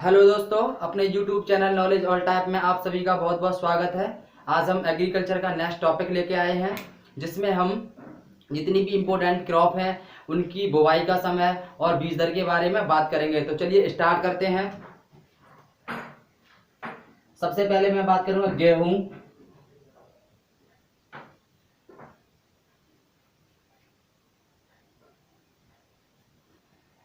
Hello दोस्तों, अपने YouTube channel knowledge all type में आप सभी का बहुत बहुत स्वागत है। आज हम एग्रीकल्चर का नेक्स्ट टॉपिक लेके आए हैं, जिसमें हम जितनी भी इम्पोर्टेंट क्रॉप हैं उनकी बुवाई का समय और बीज दर के बारे में बात करेंगे। तो चलिए स्टार्ट करते हैं। सबसे पहले मैं बात करूंगा गेहूं।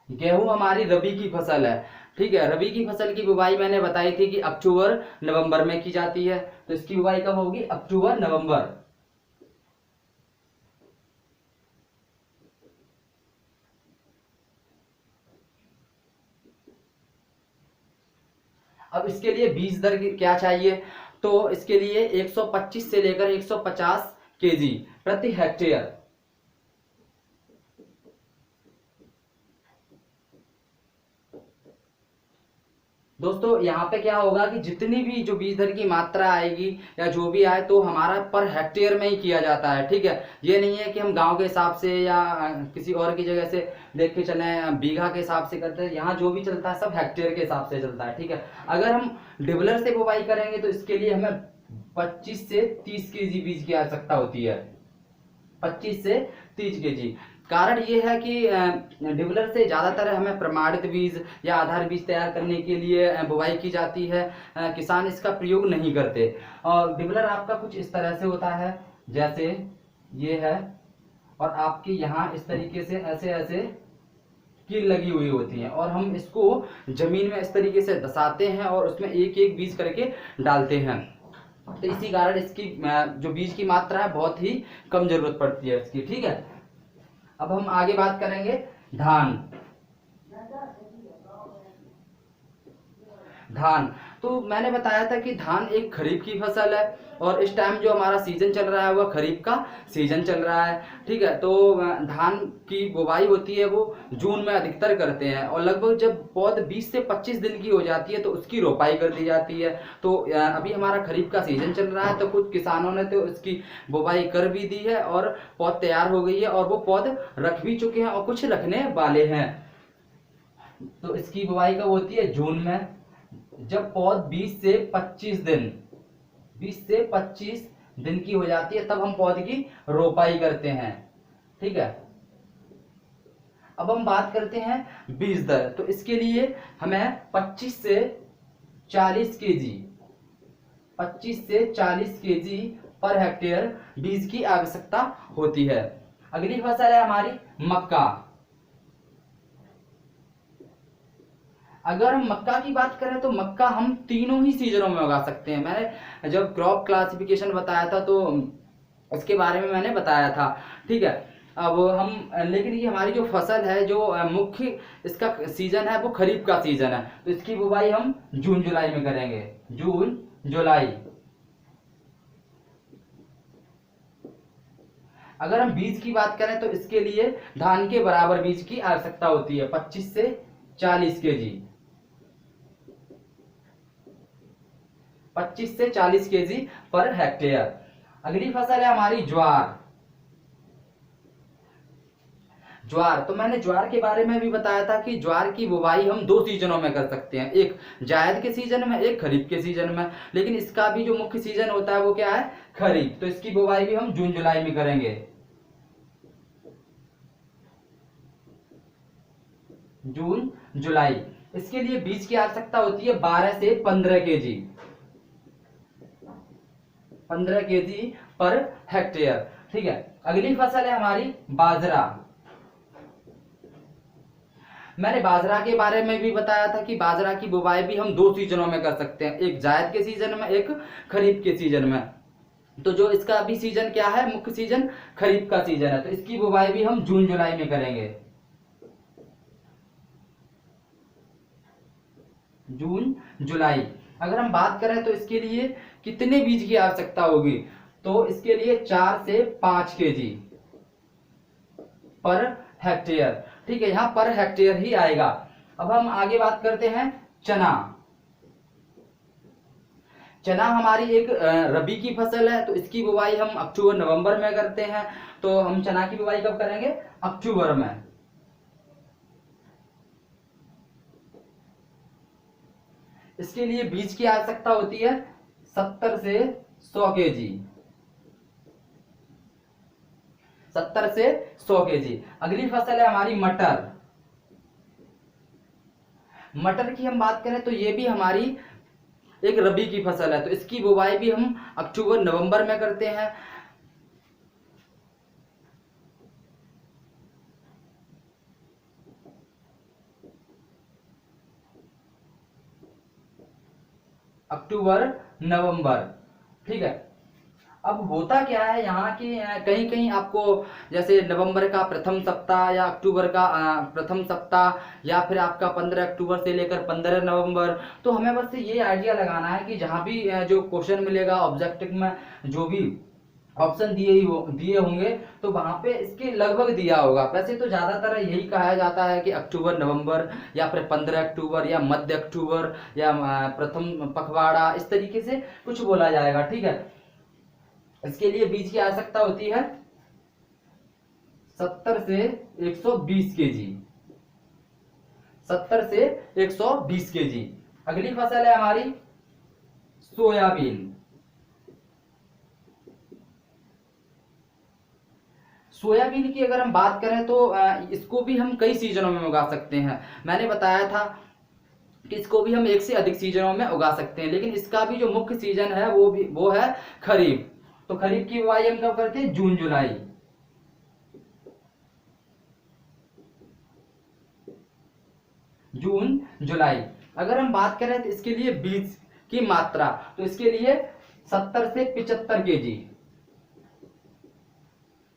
गेहूं हमारी रबी की फसल है। ठीक है, रबी की फसल की बुवाई मैंने बताई थी कि अक्टूबर नवंबर में की जाती है। तो इसकी बुवाई कब होगी? अक्टूबर नवंबर। अब इसके लिए बीज दर क्या चाहिए? तो इसके लिए 125 से लेकर 150 केजी प्रति हेक्टेयर। दोस्तों यहाँ पे क्या होगा कि जितनी भी जो बीज दर की मात्रा आएगी या जो भी आए तो हमारा पर हेक्टेयर में ही किया जाता है। ठीक है, ये नहीं है कि हम गांव के हिसाब से या किसी और की जगह से देख के चले बीघा के हिसाब से करते हैं। यहाँ जो भी चलता है सब हेक्टेयर के हिसाब से चलता है। ठीक है, अगर हम डिबलर से बुवाई करेंगे तो इसके लिए हमें 25 से 30 केजी बीज की आवश्यकता होती है। 25 से 30 केजी। कारण ये है कि डिबलर से ज़्यादातर हमें प्रमाणित बीज या आधार बीज तैयार करने के लिए बुवाई की जाती है। किसान इसका प्रयोग नहीं करते। और डिबलर आपका कुछ इस तरह से होता है, जैसे ये है, और आपके यहाँ इस तरीके से ऐसे ऐसे कील लगी हुई होती हैं, और हम इसको जमीन में इस तरीके से धसाते हैं और उसमें एक एक बीज करके डालते हैं। तो इसी कारण इसकी जो बीज की मात्रा है बहुत ही कम जरूरत पड़ती है इसकी। ठीक है, अब हम आगे बात करेंगे धान। धान तो मैंने बताया था कि धान एक खरीफ की फसल है, और इस टाइम जो हमारा सीजन चल रहा है वह खरीफ का सीजन चल रहा है। ठीक है, तो धान की बुवाई होती है वो जून में अधिकतर करते हैं, और लगभग जब पौध 20 से 25 दिन की हो जाती है तो उसकी रोपाई कर दी जाती है। तो अभी हमारा खरीफ का सीजन चल रहा है, तो कुछ किसानों ने तो इसकी बुवाई कर भी दी है और पौध तैयार हो गई है, और वो पौध रख भी चुके हैं और कुछ रखने वाले हैं। तो इसकी बुवाई कब होती है? जून में, जब पौध 20 से 25 दिन की हो जाती है तब हम पौध की रोपाई करते हैं। ठीक है, अब हम बात करते हैं बीज दर। तो इसके लिए हमें 25 से 40 केजी 25 से 40 केजी पर हेक्टेयर बीज की आवश्यकता होती है। अगली फसल है हमारी मक्का। अगर हम मक्का की बात करें तो मक्का हम तीनों ही सीजनों में उगा सकते हैं। मैंने जब क्रॉप क्लासिफिकेशन बताया था तो इसके बारे में मैंने बताया था। ठीक है, अब हम लेकिन ये हमारी जो फसल है, जो मुख्य इसका सीजन है वो खरीफ का सीजन है, तो इसकी बुवाई हम जून जुलाई में करेंगे। जून जुलाई। अगर हम बीज की बात करें तो इसके लिए धान के बराबर बीज की आवश्यकता होती है, 25 से 40 केजी। 25 से 40 केजी पर हेक्टेयर। अगली फसल है हमारी ज्वार। ज्वार तो मैंने ज्वार के बारे में भी बताया था कि ज्वार की बुवाई हम दो सीजनों में कर सकते हैं, एक जायद के सीजन में, एक खरीफ के सीजन में। लेकिन इसका भी जो मुख्य सीजन होता है वो क्या है? खरीफ। तो इसकी बुवाई भी हम जून जुलाई में करेंगे। जून जुलाई। इसके लिए बीज की आवश्यकता होती है 12 से 15 केजी। 15 KG per hectare. ठीक है, अगली फसल है हमारी बाजरा। मैंने बाजरा के बारे में भी बताया था कि बाजरा की बुवाई भी हम दो सीजनों में कर सकते हैं, एक जायद के सीजन में, एक खरीफ के सीजन में। तो जो इसका अभी सीजन क्या है, मुख्य सीजन खरीफ का सीजन है, तो इसकी बुवाई भी हम जून जुलाई में करेंगे। जून जुलाई। अगर हम बात करें तो इसके लिए कितने बीज की आवश्यकता होगी, तो इसके लिए 4 से 5 केजी पर हेक्टेयर। ठीक है, यहां पर हेक्टेयर ही आएगा। अब हम आगे बात करते हैं चना। चना हमारी एक रबी की फसल है, तो इसकी बुवाई हम अक्टूबर नवंबर में करते हैं। तो हम चना की बुवाई कब करेंगे? अक्टूबर में। इसके लिए बीज की आवश्यकता होती है 70 से 100 केजी। 70 से 100 केजी। अगली फसल है हमारी मटर। मटर की हम बात करें तो ये भी हमारी एक रबी की फसल है, तो इसकी बुवाई भी हम अक्टूबर नवंबर में करते हैं। अक्टूबर नवंबर, ठीक है। अब होता क्या है यहाँ की कहीं कहीं आपको जैसे नवंबर का प्रथम सप्ताह या अक्टूबर का प्रथम सप्ताह या फिर आपका 15 अक्टूबर से लेकर 15 नवंबर, तो हमें बस ये आइडिया लगाना है कि जहाँ भी जो क्वेश्चन मिलेगा ऑब्जेक्टिव में जो भी ऑप्शन दिए होंगे तो वहां पे इसके लगभग दिया होगा। वैसे तो ज्यादातर यही कहा जाता है कि अक्टूबर नवंबर या फिर 15 अक्टूबर या मध्य अक्टूबर या प्रथम पखवाड़ा, इस तरीके से कुछ बोला जाएगा, ठीक है। इसके लिए बीज की आवश्यकता होती है 70 से 120 केजी। 70 से 120 केजी। अगली फसल है हमारी सोयाबीन। सोयाबीन की अगर हम बात करें तो इसको भी हम कई सीजनों में उगा सकते हैं। मैंने बताया था कि इसको भी हम एक से अधिक सीजनों में उगा सकते हैं, लेकिन इसका भी जो मुख्य सीजन है वो है खरीफ। तो खरीफ की बुवाई हम कब करते हैं? जून जुलाई। जून जुलाई। अगर हम बात करें तो इसके लिए बीज की मात्रा, तो इसके लिए 70 से 75 केजी।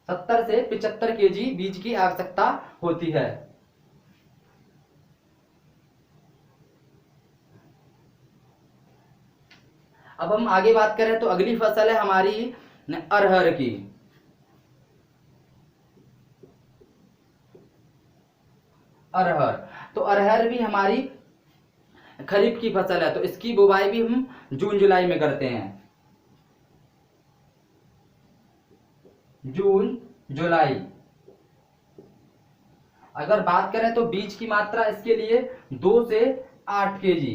70 से 75 केजी बीज की आवश्यकता होती है। अब हम आगे बात करें तो अगली फसल है हमारी अरहर की। अरहर, तो अरहर भी हमारी खरीफ की फसल है, तो इसकी बुवाई भी हम जून जुलाई में करते हैं। जून जुलाई। अगर बात करें तो बीज की मात्रा इसके लिए 2 से 8 केजी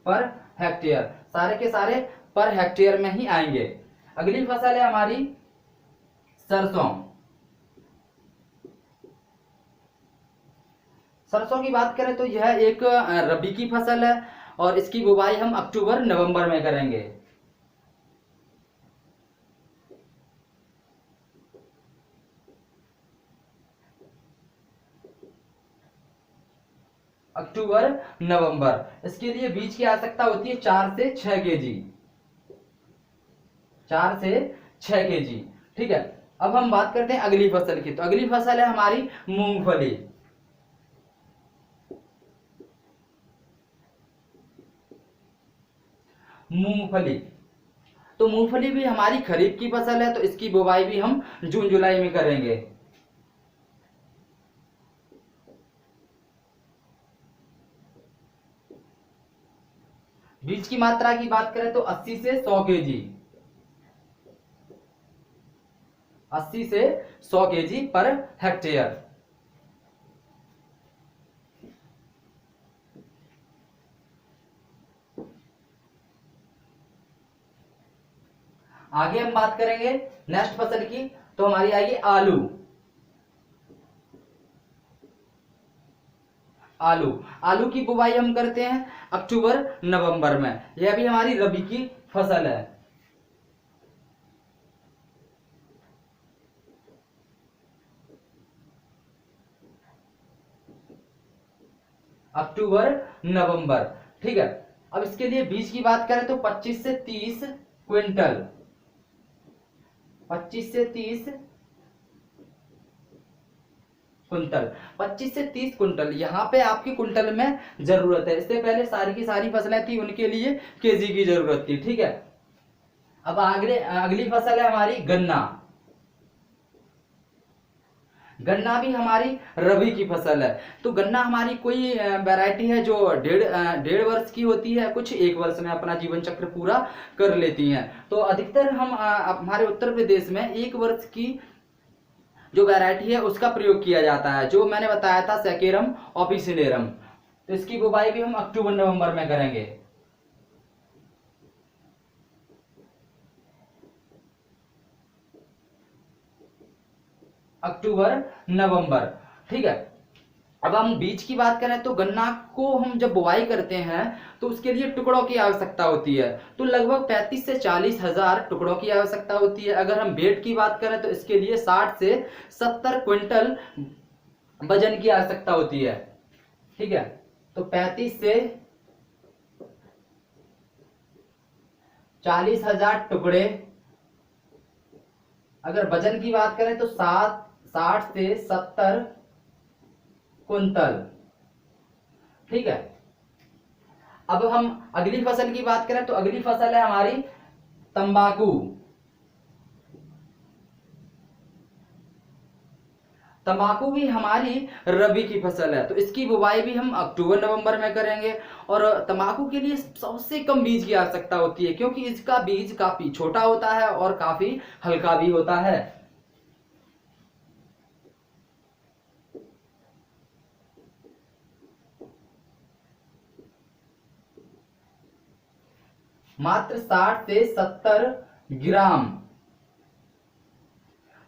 पर हेक्टेयर, सारे के सारे पर हेक्टेयर में ही आएंगे। अगली फसल है हमारी सरसों। सरसों की बात करें तो यह एक रबी की फसल है और इसकी बुवाई हम अक्टूबर नवंबर में करेंगे। अक्टूबर नवंबर। इसके लिए बीज की आवश्यकता होती है 4 से 6 केजी। 4 से 6 केजी, ठीक है। अब हम बात करते हैं अगली फसल की, तो अगली फसल है हमारी मूंगफली। मूंगफली, तो मूंगफली भी हमारी खरीफ की फसल है, तो इसकी बुवाई भी हम जून जुलाई में करेंगे। बीज की मात्रा की बात करें तो 80 से 100 केजी। 80 से 100 केजी पर हेक्टेयर। आगे हम बात करेंगे नेक्स्ट फसल की, तो हमारी आएगी आलू। आलू, आलू की बुवाई हम करते हैं अक्टूबर नवंबर में। यह भी हमारी रबी की फसल है। अक्टूबर नवंबर, ठीक है। अब इसके लिए बीज की बात करें तो 25 से 30 क्विंटल। 25 से 30 कुंटल। 25 से 30 कुंटल यहाँ पे आपकी कुंटल में जरूरत है। इससे पहले सारी की सारी फसलें थी उनके लिए केजी की जरूरत थी, ठीक है। अब अगली फसल है हमारी गन्ना। गन्ना भी हमारी रबी की फसल है। तो गन्ना हमारी कोई वैरायटी है जो डेढ़ वर्ष की होती है, कुछ 1 वर्ष में अपना जीवन चक्र पूरा कर लेती हैं। तो अधिकतर हम हमारे उत्तर प्रदेश में 1 वर्ष की जो वैरायटी है उसका प्रयोग किया जाता है, जो मैंने बताया था सेकेरम ऑफिसिनेरम। तो इसकी बुवाई भी हम अक्टूबर नवंबर में करेंगे। अक्टूबर नवंबर, ठीक है। अब हम बीज की बात करें तो गन्ना को हम जब बुआई करते हैं तो उसके लिए टुकड़ों की आवश्यकता होती है, तो लगभग 35 से 40 हजार टुकड़ों की आवश्यकता होती है। अगर हम वेट की बात करें तो इसके लिए 60 से 70 क्विंटल वजन की आवश्यकता होती है, ठीक है। तो 35 से 40 हजार टुकड़े। अगर वजन की बात करें तो 60 से 70 कुंतल, ठीक है। अब हम अगली फसल की बात करें तो अगली फसल है हमारी तंबाकू। तंबाकू भी हमारी रबी की फसल है, तो इसकी बुवाई भी हम अक्टूबर नवंबर में करेंगे। और तंबाकू के लिए सबसे कम बीज की आवश्यकता होती है, क्योंकि इसका बीज काफी छोटा होता है और काफी हल्का भी होता है। मात्र 60 से 70 ग्राम,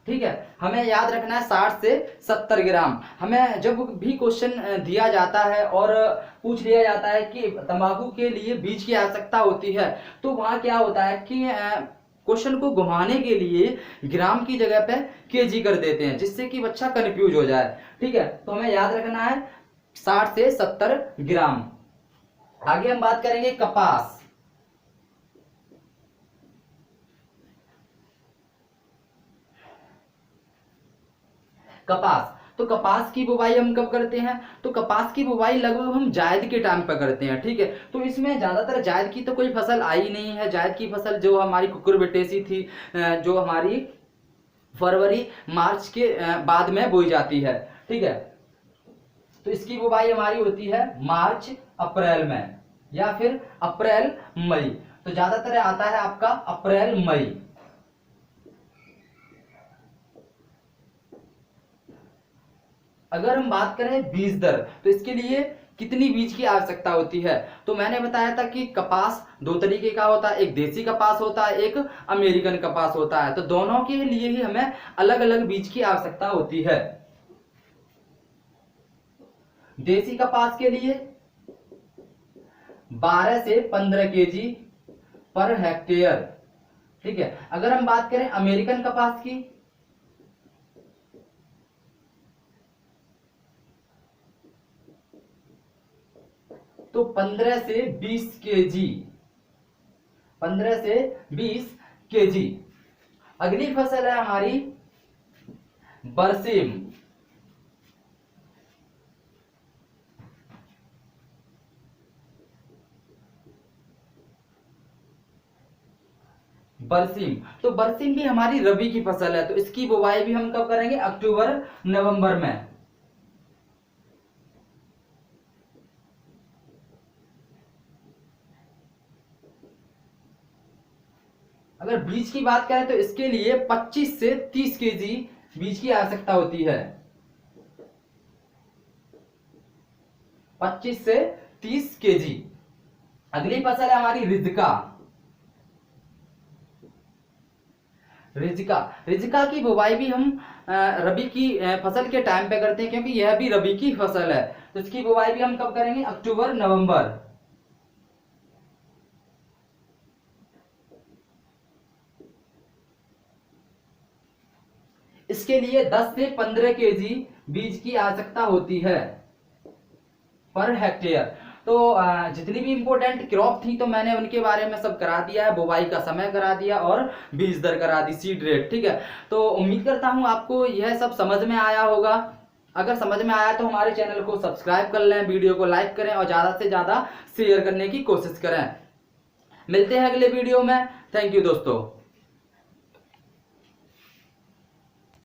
ठीक है। हमें याद रखना है 60 से 70 ग्राम। हमें जब भी क्वेश्चन दिया जाता है और पूछ लिया जाता है कि तंबाकू के लिए बीज की आवश्यकता होती है, तो वहां क्या होता है कि क्वेश्चन को घुमाने के लिए ग्राम की जगह पे केजी कर देते हैं, जिससे कि बच्चा कंफ्यूज हो जाए, ठीक है। तो हमें याद रखना है 60 से 70 ग्राम। आगे हम बात करेंगे कपास। कपास, तो कपास की बुवाई हम कब करते हैं? तो कपास की बुवाई लगभग हम जायद के टाइम पर करते हैं, ठीक है। तो इसमें ज्यादातर जायद की तो कोई फसल आई नहीं है। जायद की फसल जो हमारी कुकुरबिटेसी थी, जो हमारी फरवरी मार्च के बाद में बोई जाती है, ठीक है। तो इसकी बुवाई हमारी होती है मार्च अप्रैल में या फिर अप्रैल मई। तो ज्यादातर आता है आपका अप्रैल मई। अगर हम बात करें बीज दर, तो इसके लिए कितनी बीज की आवश्यकता होती है? तो मैंने बताया था कि कपास दो तरीके का होता है, एक देसी कपास होता है, एक अमेरिकन कपास होता है। तो दोनों के लिए ही हमें अलग अलग बीज की आवश्यकता होती है। देसी कपास के लिए 12 से 15 केजी पर हेक्टेयर, ठीक है। अगर हम बात करें अमेरिकन कपास की, तो 15 से 20 केजी, 15 से 20 केजी। अगली फसल है हमारी बरसीम। बरसीम, तो बरसीम भी हमारी रबी की फसल है। तो इसकी बुवाई भी हम कब करेंगे? अक्टूबर नवंबर में। अगर बीज की बात करें तो इसके लिए 25 से 30 केजी बीज की आवश्यकता होती है। 25 से 30 केजी। अगली फसल है हमारी रिजका। रिजका की बुवाई भी हम रबी की फसल के टाइम पे करते हैं, क्योंकि यह भी रबी की फसल है। तो इसकी बुवाई भी हम कब करेंगे? अक्टूबर नवंबर। इसके लिए 10 से 15 केजी बीज की आवश्यकता होती है पर हेक्टेयर। तो जितनी भी इंपॉर्टेंट क्रॉप थी तो मैंने उनके बारे में सब करा दिया है, बुवाई का समय करा दिया और बीज दर करा दी, सीड रेट, ठीक है। तो उम्मीद करता हूं आपको यह सब समझ में आया होगा। अगर समझ में आया तो हमारे चैनल को सब्सक्राइब कर लें, वीडियो को लाइक करें और ज्यादा से ज्यादा शेयर करने की कोशिश करें। मिलते हैं अगले वीडियो में। थैंक यू दोस्तों।